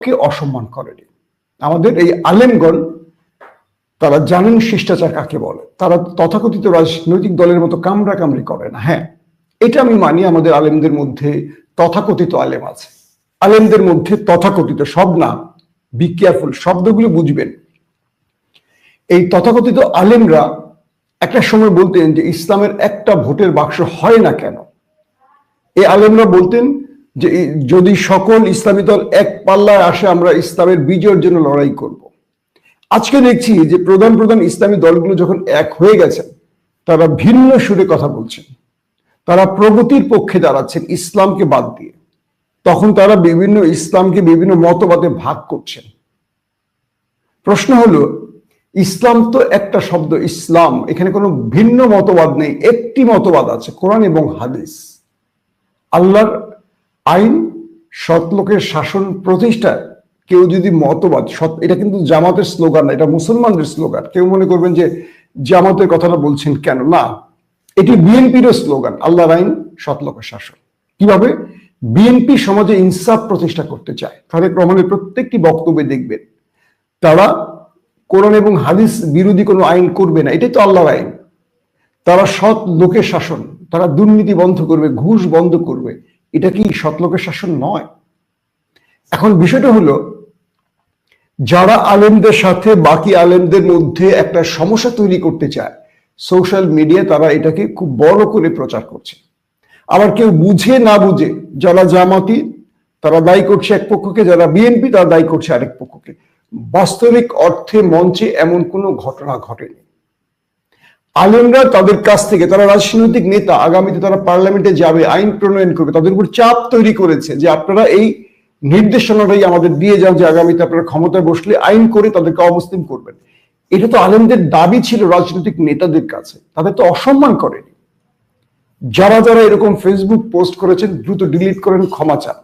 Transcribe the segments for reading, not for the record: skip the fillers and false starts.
কে অসম্মান করেনি। আমাদের এই আলেমগণ তারা জানেন শিষ্টাচার কাকে বলে। তারা তথাকথিত রাজনৈতিক দলের মতো কামড়াকামড়ি করে না। হ্যাঁ, এটা আমি মানি, আমাদের আলেমদের মধ্যে তথাকথিত আলেম আছে। আলেমদের মধ্যে তথাকথিত, সব না, বি কেয়ারফুল, শব্দগুলো বুঝবেন। এই তথাকথিত আলেমরা একটা সময় বলতেন যে ইসলামের একটা ভোটের বাক্স হয় না কেন। এই আলেমরা বলতেন যে যদি সকল ইসলামী দল এক পাল্লায় আসে আমরা ইসলামের বিজয়ের জন্য লড়াই করব। আজকে দেখছি যে প্রধান প্রধান ইসলামী দলগুলো যখন এক হয়ে গেছেন, তারা ভিন্ন সুরে কথা বলছেন, তারা প্রগতির পক্ষে দাঁড়াচ্ছেন ইসলামকে বাদ দিয়ে। তখন তারা ইসলামকে বিভিন্ন মতবাদে ভাগ করছেন। প্রশ্ন হলো, ইসলাম তো একটা শব্দ, ইসলাম, এখানে কোনো ভিন্ন মতবাদ নেই, একটি মতবাদ আছে, কোরআন এবং হাদিস। আল্লাহর আইন, সৎ লোকের শাসন প্রতিষ্ঠায় কেউ যদি মতবাদ, এটা কিন্তু জামাতের স্লোগান না, এটা মুসলমানদের স্লোগান। কেউ মনে করবেন যে জামাতের কথাটা বলছেন কেন, না, এটি বিএনপিরও স্লোগান, আল্লাহর আইন, সৎ লোকের শাসন। কিভাবে? বিএনপি সমাজে ইনসাফ প্রতিষ্ঠা করতে চায়। তারেক রহমানের প্রত্যেকটি বক্তব্যে দেখবেন তারা কোরআন এবং হাদিস বিরোধী কোনো আইন করবে না, এটাই তো আল্লাহর আইন। তারা সৎ লোকের শাসন, তারা দুর্নীতি বন্ধ করবে, ঘুষ বন্ধ করবে। এটা কি সৎ লোকের শাসন নয়? এখন বিষয়টা হলো, যারা আলেমদের সাথে বাকি আলেমদের মধ্যে একটা সমস্যা তৈরি করতে চায়, সোশ্যাল মিডিয়া তারা এটাকে খুব বড় করে প্রচার করছে। আবার কেউ বুঝে না বুঝে, যারা জামাতি তারা দায়ী করছে এক পক্ষকে, যারা বিএনপি তারা দায়ী করছে আরেক পক্ষকে। বাস্তবিক অর্থে মঞ্চে এমন কোনো ঘটনা ঘটেনি। আলেমরা তাদের কাছ থেকে, তারা রাজনৈতিক নেতা, আগামীতে তারা পার্লামেন্টে যাবে, আইন প্রণয়ন করবে, তাদের উপর চাপ তৈরি করেছে যে আপনারা এই নির্দেশনাটাই আমাদের দিয়ে যান যে আগামীতে আপনারা ক্ষমতায় বসলে আইন করে তাদেরকে অমুসলিম করবেন। এটা তো আলেমদের দাবি ছিল রাজনৈতিক নেতাদের কাছে, তাদের তো অসম্মান করেনি। যারা যারা এরকম ফেসবুক পোস্ট করেছেন দ্রুত ডিলিট করেন, ক্ষমা চান।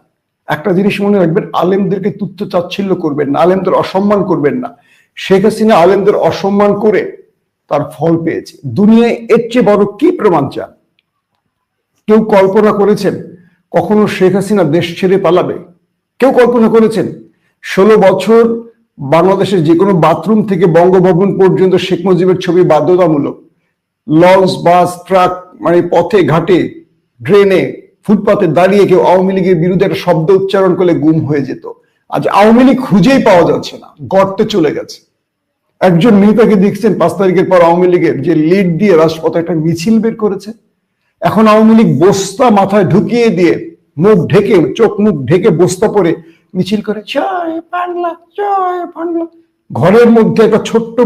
একটা জিনিস মনে রাখবেন, আলেমদেরকে তুচ্ছ তাচ্ছিল্য করবেন না, আলেমদের অসম্মান করবেন না। শেখ হাসিনা আলেমদের অসম্মান করে তার ফল পেয়েছে। দুনিয়ায় এর চেয়ে বড় কি প্রমাণ চান? কেউ কল্পনা করেছেন কখনো শেখ হাসিনা দেশ ছেড়ে পালাবে? কেউ কল্পনা করেছেন 16 বছর বাংলাদেশের যে কোনো বাথরুম থেকে বঙ্গভবন পর্যন্ত শেখ মুজিবের ছবি বাধ্যতামূলক? লঞ্চ, বাস, ট্রাক, মানে পথে ঘাটে, ড্রেনে, ফুটপাতে দাঁড়িয়ে কেউ আওয়ামী লীগের বিরুদ্ধে একটা শব্দ উচ্চারণ করলে গুম হয়ে যেত। আজ আওয়ামী লীগ খুঁজেই পাওয়া যাচ্ছে না, গর্তে চলে গেছে। একজন নেতাকে দেখছেন 5 তারিখের পর আওয়ামী লীগের যে লিড দিয়ে রাজপথে একটা মিছিল বের করেছে? এখন আওয়ামী লীগ বস্তা মাথায় ঢুকিয়ে দিয়ে, মুখ ঢেকে, চোখ মুখ ঢেকে বস্তা পরে মিছিল করে, জয় বাংলা, জয় বাংলা। ঘরের মধ্যে একটা ছোট্ট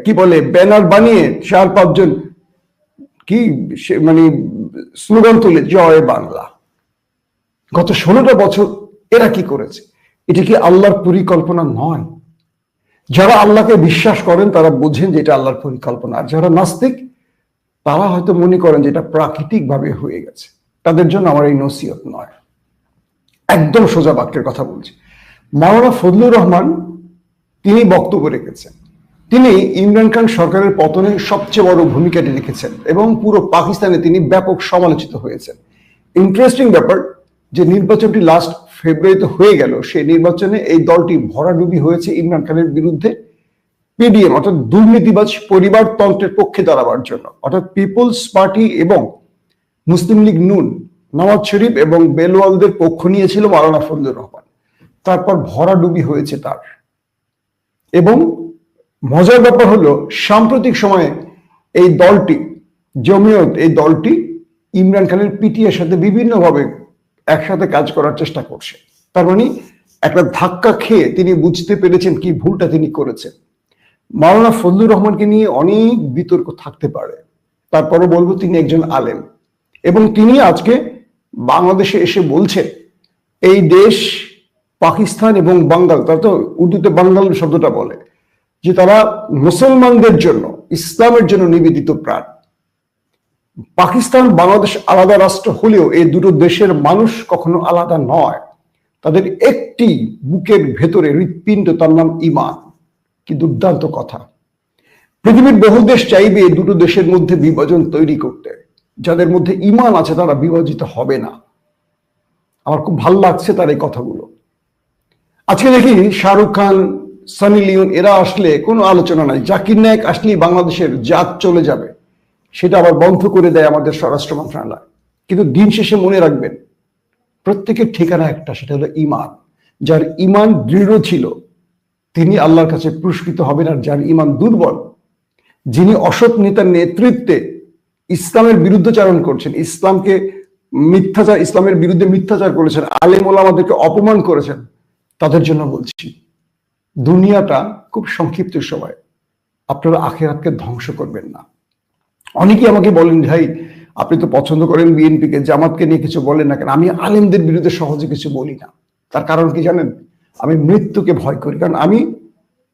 কি বলে ব্যানার বানিয়ে 4-5 জন কি মানে স্লোগান তুলে, জয় বাংলা। গত 16টা বছর এরা কি করেছে? এটা কি আল্লাহর পরিকল্পনা নয়? যারা আল্লাহকে বিশ্বাস করেন তারা বোঝেন যে এটা আল্লাহর পরিকল্পনা। আর যারা নাস্তিক তারা হয়তো মনে করেন যে এটা প্রাকৃতিক ভাবে হয়ে গেছে। তাদের জন্য আমার এই নসিহত নয়, একদম সোজা বাক্যের কথা বলছি। মাওলানা ফজলুর রহমান তিনি বক্তব্য রেখেছেন, তিনি ইমরান খান সরকারের পতনে সবচেয়ে বড় ভূমিকাটি রেখেছেন এবং পুরো পাকিস্তানে তিনি ব্যাপক সমালোচিত হয়েছেন। ইন্টারেস্টিং ব্যাপার যে নির্বাচনটি লাস্ট ফেব্রুয়ারিতে হয়ে গেল, সেই নির্বাচনে এই দলটি ভরাডুবি হয়েছে ইমরান খানের বিরুদ্ধে, পিডিএম অর্থাৎ দুর্নীতিবাজ পরিবারতন্ত্রের পক্ষে দাঁড়াবার জন্য, অর্থাৎ পিপলস পার্টি এবং মুসলিম লীগ নুন, নওয়াজ শরীফ এবং বেলওয়ালদের পক্ষ নিয়েছিল মাওলানা ফজলুর রহমান। তারপর ভরাডুবি হয়েছে তার। এবং মজার ব্যাপার হলো, সাম্প্রতিক সময়ে এই দলটি, জমিয়ত, এই দলটি ইমরান খানের পিটিআইয়ের সাথে বিভিন্নভাবে একসাথে কাজ করার চেষ্টা করছে। তার মানে একটা ধাক্কা খেয়ে তিনি বুঝতে পেরেছেন কি ভুলটা তিনি করেছেন। মাওলানা ফজলুর রহমানকে নিয়ে অনেক বিতর্ক থাকতে পারে, তারপরও বলবো তিনি একজন আলেম এবং তিনি আজকে বাংলাদেশে এসে বলছেন এই দেশ পাকিস্তান এবং বাঙ্গাল, তারা তো উর্দুতে বাঙ্গাল শব্দটা বলে, যে তারা মুসলমানদের জন্য, ইসলামের জন্য নিবেদিত প্রাণ। পাকিস্তান বাংলাদেশ আলাদা রাষ্ট্র হলেও এই দুটো দেশের মানুষ কখনো আলাদা নয়। তাদের একটি বুকের ভেতরে হৃৎপিণ্ড, তার নাম ঈমান। কি দুর্দান্ত কথা! পৃথিবীর বহু দেশ চাইবে এই দুটো দেশের মধ্যে বিভাজন তৈরি করতে। যাদের মধ্যে ঈমান আছে তারা বিভাজিত হবে না। আমার খুব ভালো লাগছে তার এই কথাগুলো। আজকে দেখি শাহরুখ খান, সানি লিওন এরা আসলে কোনো আলোচনা নাই, জাকির নায়েক আসলেই বাংলাদেশের জাত চলে যাবে, সেটা আবার বন্ধ করে দেয় আমাদের স্বরাষ্ট্র মন্ত্রণালয়। কিন্তু দিন শেষে মনে রাখবেন, প্রত্যেকের ঠিকানা একটা, সেটা হলো ইমান। যার ইমান দৃঢ় ছিল তিনি আল্লাহর কাছে পুরস্কৃত হবেন, আর যার ইমান দুর্বল, যিনি অসৎ নেতার নেতৃত্বে ইসলামের বিরুদ্ধাচারণ করছেন, ইসলামের বিরুদ্ধে মিথ্যাচার করেছেন, আলেম ওলামাদেরকে অপমান করেছেন, তাদের জন্য বলছি দুনিয়াটা খুব সংক্ষিপ্ত সময়, আপনারা আখিরাতকে ধ্বংস করবেন না। অনেকেই আমাকে বলেন, ভাই আপনি তো পছন্দ করেন বিএনপিকে, জামাতকে নিয়ে কিছু বলেন না কেন? আমি আলেমদের বিরুদ্ধে সহজে কিছু বলি না। তার কারণ কি জানেন? আমি মৃত্যুকে ভয় করি, কারণ আমি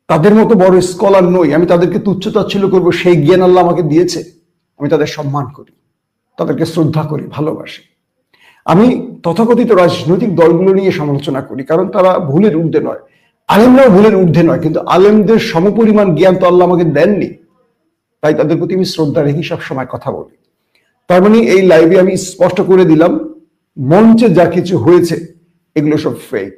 তাদের মতো বড় স্কলার নই। আমি তাদেরকে তুচ্ছ তাচ্ছিল্য করবো সেই জ্ঞান আল্লাহ আমাকে দিয়েছে। আমি তাদের সম্মান করি, তাদেরকে শ্রদ্ধা করি, ভালোবাসি। আমি তথাকথিত রাজনৈতিক দলগুলো নিয়ে সমালোচনা করি, কারণ তারা ভুলের ঊর্ধ্বে নয়, আলেমরাও ভুলের ঊর্ধ্বে নয়, কিন্তু আলেমদের সমপরিমাণ জ্ঞান তো আল্লাহ আমাকে দেননি, তাই তাদের প্রতি আমি শ্রদ্ধা রেখে সবসময় কথা বলি। তার মানে এই লাইভে আমি স্পষ্ট করে দিলাম, মঞ্চে যা কিছু হয়েছে এগুলো সব ফেক।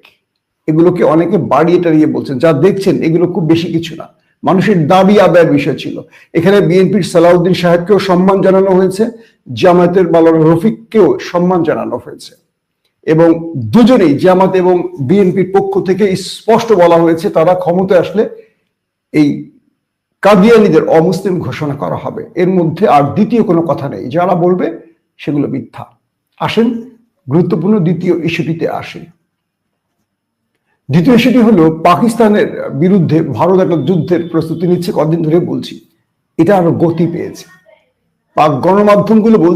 এগুলোকে অনেকে বাড়িয়ে টাড়িয়ে বলছেন, যা দেখছেন এগুলো খুব বেশি কিছু না, মানুষের দাবি আদায়ের বিষয় ছিল। এখানে বিএনপির সালাউদ্দিন সাহেবকেও সম্মান জানানো হয়েছে, জামায়াতের মাওলানা রফিককেও সম্মান জানানো হয়েছে, এবং দুজনেই জামাত এবং বিএনপির পক্ষ থেকে স্পষ্ট বলা হয়েছে তারা ক্ষমতায় আসলে এই কাদিয়ানীদের অমুসলিম ঘোষণা করা হবে। এর মধ্যে আর দ্বিতীয় কোনো কথা নেই, যারা বলবে সেগুলো মিথ্যা। আসেন গুরুত্বপূর্ণ দ্বিতীয় ইস্যুটিতে আসে। দ্বিতীয় ইস্যুটি হলো, পাকিস্তানের বিরুদ্ধে ভারত একটা যুদ্ধের প্রস্তুতি নিচ্ছে, কদিন ধরে বলছি, এটা আরো গতি পেয়েছে। পাক গণমাধ্যমগুলো বলছে